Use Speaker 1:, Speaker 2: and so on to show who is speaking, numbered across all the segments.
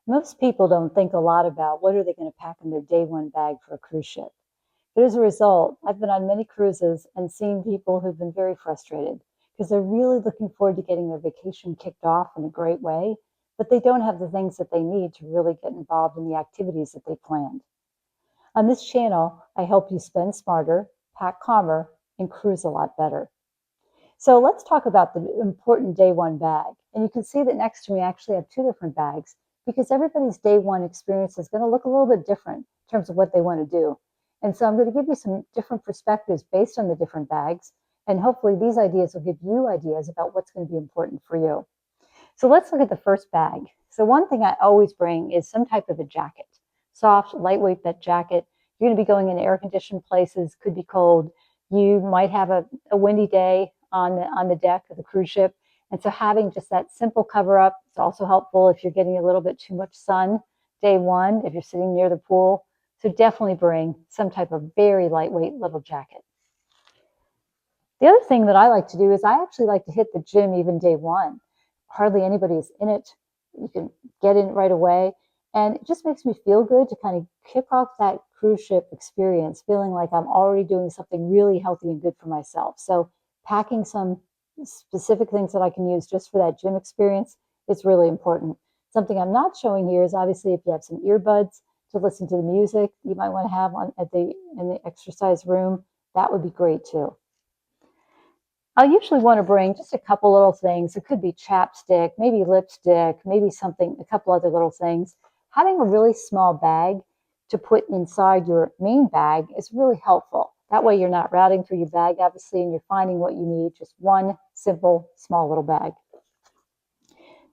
Speaker 1: Most people don't think a lot about what are they going to pack in their day one bag for a cruise ship. But as a result, I've been on many cruises and seen people who've been very frustrated because they're really looking forward to getting their vacation kicked off in a great way, but they don't have the things that they need to really get involved in the activities that they planned. On this channel, I help you spend smarter, pack calmer, and cruise a lot better. So let's talk about the important day one bag. And you can see that next to me, I actually have two different bags because everybody's day one experience is going to look a little bit different in terms of what they want to do. And so I'm going to give you some different perspectives based on the different bags. And hopefully these ideas will give you ideas about what's going to be important for you. So let's look at the first bag. So one thing I always bring is some type of a jacket, soft, lightweight jacket. You're going to be going in air-conditioned places, could be cold. You might have a windy day on the deck of the cruise ship. And so having just that simple cover up is also helpful if you're getting a little bit too much sun day one, if you're sitting near the pool. So definitely bring some type of very lightweight little jacket. The other thing that I like to do is I actually like to hit the gym even day one. Hardly anybody is in it. You can get in right away. And it just makes me feel good to kind of kick off that cruise ship experience, feeling like I'm already doing something really healthy and good for myself. So packing some specific things that I can use just for that gym experience is really important. Something I'm not showing here is obviously if you have some earbuds to listen to the music you might want to have in the exercise room, that would be great too. I'll usually want to bring just a couple little things. It could be chapstick, maybe lipstick, maybe something, a couple other little things. Having a really small bag to put inside your main bag is really helpful. That way you're not routing through your bag, obviously, and you're finding what you need, just one simple, small little bag.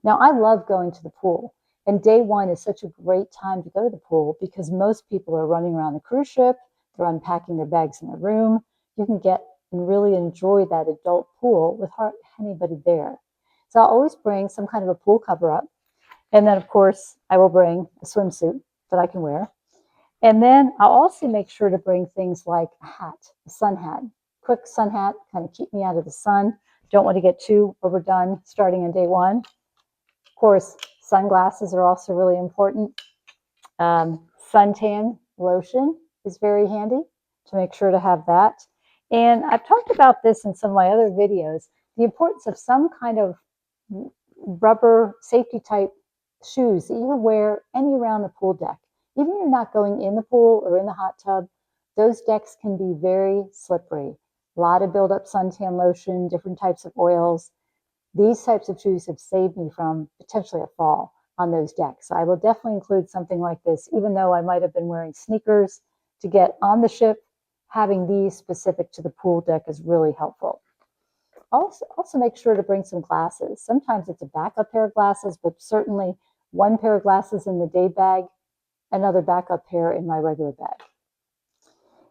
Speaker 1: Now, I love going to the pool, and day one is such a great time to go to the pool because most people are running around the cruise ship, they're unpacking their bags in their room. You can get and really enjoy that adult pool with hardly anybody there. So I'll always bring some kind of a pool cover up. And then, of course, I will bring a swimsuit that I can wear. And then I'll also make sure to bring things like a hat, a sun hat, quick sun hat, kind of keep me out of the sun. Don't want to get too overdone starting on day one. Of course, sunglasses are also really important. Suntan lotion is very handy to make sure to have that. And I've talked about this in some of my other videos, the importance of some kind of rubber safety type shoes that you can wear any around the pool deck. Even if you're not going in the pool or in the hot tub, those decks can be very slippery. A lot of buildup suntan lotion, different types of oils. These types of shoes have saved me from potentially a fall on those decks. So I will definitely include something like this, even though I might have been wearing sneakers to get on the ship. Having these specific to the pool deck is really helpful. Also make sure to bring some glasses. Sometimes it's a backup pair of glasses, but certainly one pair of glasses in the day bag, another backup pair in my regular bag.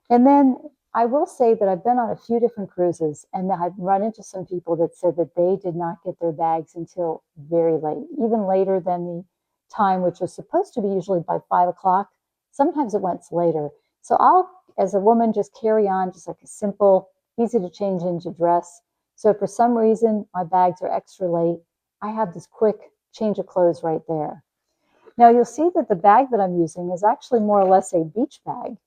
Speaker 1: And then I will say that I've been on a few different cruises and I've run into some people that said that they did not get their bags until very late, even later than the time, which was supposed to be usually by 5 o'clock. Sometimes it went later. So I'll, as a woman, just carry on just like a simple, easy to change into dress. So if for some reason my bags are extra late, I have this quick change of clothes right there. Now you'll see that the bag that I'm using is actually more or less a beach bag.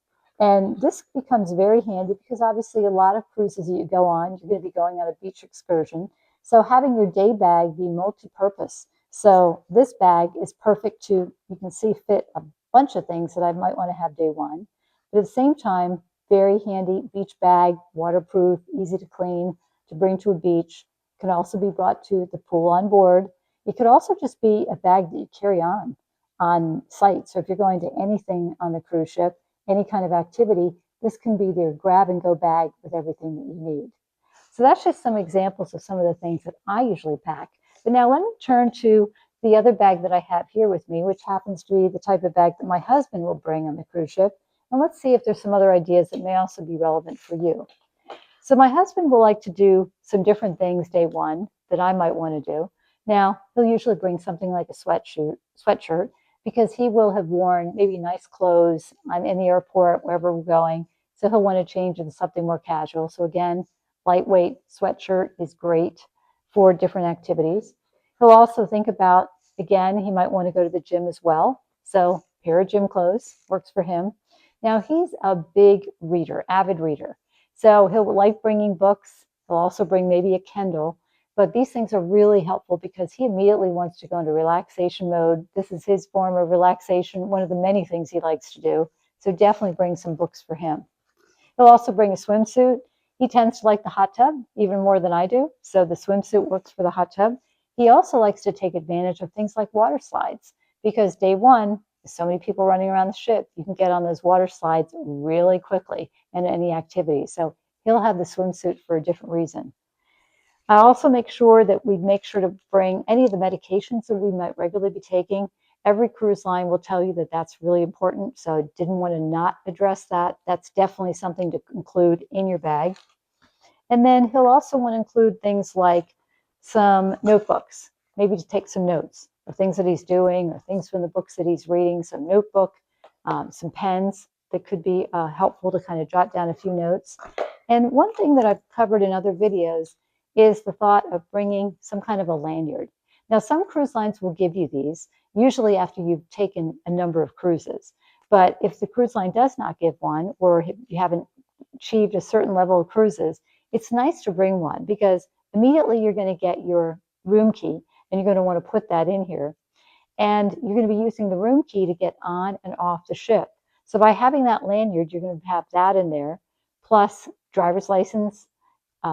Speaker 1: And this becomes very handy because obviously a lot of cruises that you go on, you're going to be going on a beach excursion. So having your day bag be multi-purpose. So this bag is perfect to, you can see, fit a bunch of things that I might want to have day one. But at the same time, very handy beach bag, waterproof, easy to clean, to bring to a beach. Can also be brought to the pool on board. It could also just be a bag that you carry on site. So if you're going to anything on the cruise ship, any kind of activity, this can be their grab and go bag with everything that you need. So that's just some examples of some of the things that I usually pack. But now let me turn to the other bag that I have here with me, which happens to be the type of bag that my husband will bring on the cruise ship. And let's see if there's some other ideas that may also be relevant for you. So my husband will like to do some different things day one that I might want to do. Now, he'll usually bring something like a sweatshirt, because he will have worn maybe nice clothes. I'm in the airport, wherever we're going. So he'll want to change into something more casual. So again, lightweight sweatshirt is great for different activities. He'll also think about, again, he might want to go to the gym as well. So a pair of gym clothes works for him. Now he's a big reader, avid reader. So he'll like bringing books. He'll also bring maybe a Kindle. But these things are really helpful because he immediately wants to go into relaxation mode. This is his form of relaxation, one of the many things he likes to do. So definitely bring some books for him. He'll also bring a swimsuit. He tends to like the hot tub even more than I do. So the swimsuit works for the hot tub. He also likes to take advantage of things like water slides because day one, so many people running around the ship, you can get on those water slides really quickly in any activity. So he'll have the swimsuit for a different reason. I also make sure that we make sure to bring any of the medications that we might regularly be taking. Every cruise line will tell you that that's really important. So I didn't want to not address that. That's definitely something to include in your bag. And then he'll also want to include things like some notebooks, maybe to take some notes of things that he's doing or things from the books that he's reading, some notebook, some pens that could be helpful to kind of jot down a few notes. And one thing that I've covered in other videos is the thought of bringing some kind of a lanyard. Now, some cruise lines will give you these, usually after you've taken a number of cruises. But if the cruise line does not give one, or you haven't achieved a certain level of cruises, it's nice to bring one because immediately you're going to get your room key and you're going to want to put that in here. And you're going to be using the room key to get on and off the ship. So by having that lanyard, you're going to have that in there, plus driver's license,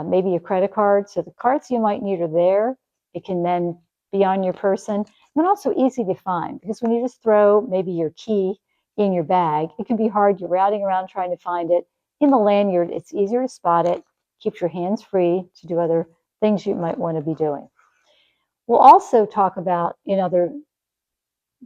Speaker 1: maybe a credit card. So the cards you might need are there. It can then be on your person, and also easy to find because when you just throw maybe your key in your bag, it can be hard. You're routing around trying to find it. In the lanyard, it's easier to spot it, keeps your hands free to do other things you might want to be doing. We'll also talk about in other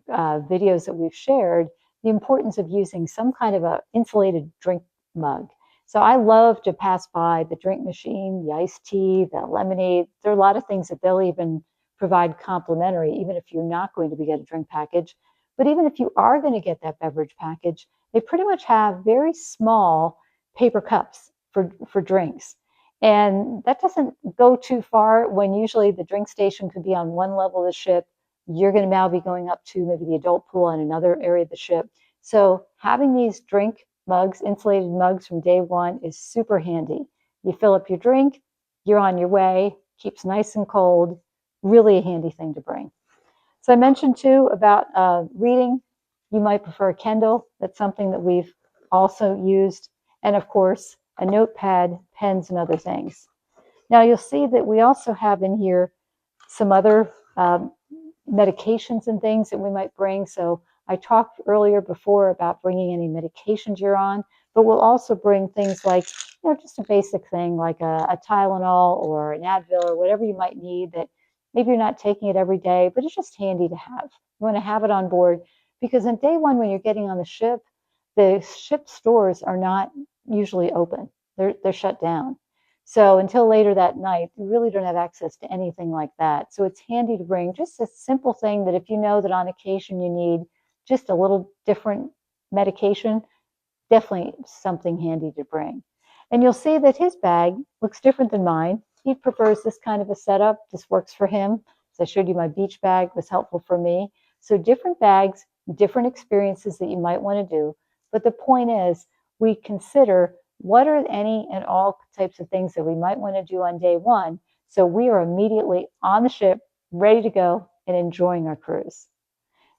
Speaker 1: videos that we've shared the importance of using some kind of a insulated drink mug. So I love to pass by the drink machine, the iced tea, the lemonade. There are a lot of things that they'll even provide complimentary, even if you're not going to get a drink package. But even if you are going to get that beverage package, they pretty much have very small paper cups for drinks. And that doesn't go too far when usually the drink station could be on one level of the ship. You're going to now be going up to maybe the adult pool on another area of the ship. So having these drink mugs, insulated mugs from day one is super handy. You fill up your drink, you're on your way, keeps nice and cold, really a handy thing to bring. So I mentioned too about reading. You might prefer a Kindle. That's something that we've also used. And of course, a notepad, pens, and other things. Now you'll see that we also have in here some other medications and things that we might bring. So I talked earlier before about bringing any medications you're on, but we'll also bring things like, just a basic thing like a Tylenol or an Advil or whatever you might need that maybe you're not taking it every day, but it's just handy to have. You want to have it on board because on day one, when you're getting on the ship stores are not usually open. They're shut down. So until later that night, you really don't have access to anything like that. So it's handy to bring just a simple thing that if you know that on occasion you need just a little different medication, definitely something handy to bring. And you'll see that his bag looks different than mine. He prefers this kind of a setup. This works for him. So I showed you my beach bag was helpful for me. So different bags, different experiences that you might want to do. But the point is, we consider what are any and all types of things that we might want to do on day one. So we are immediately on the ship, ready to go and enjoying our cruise.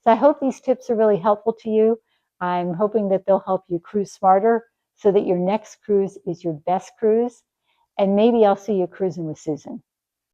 Speaker 1: So I hope these tips are really helpful to you. I'm hoping that they'll help you cruise smarter so that your next cruise is your best cruise. And maybe I'll see you cruising with Susan.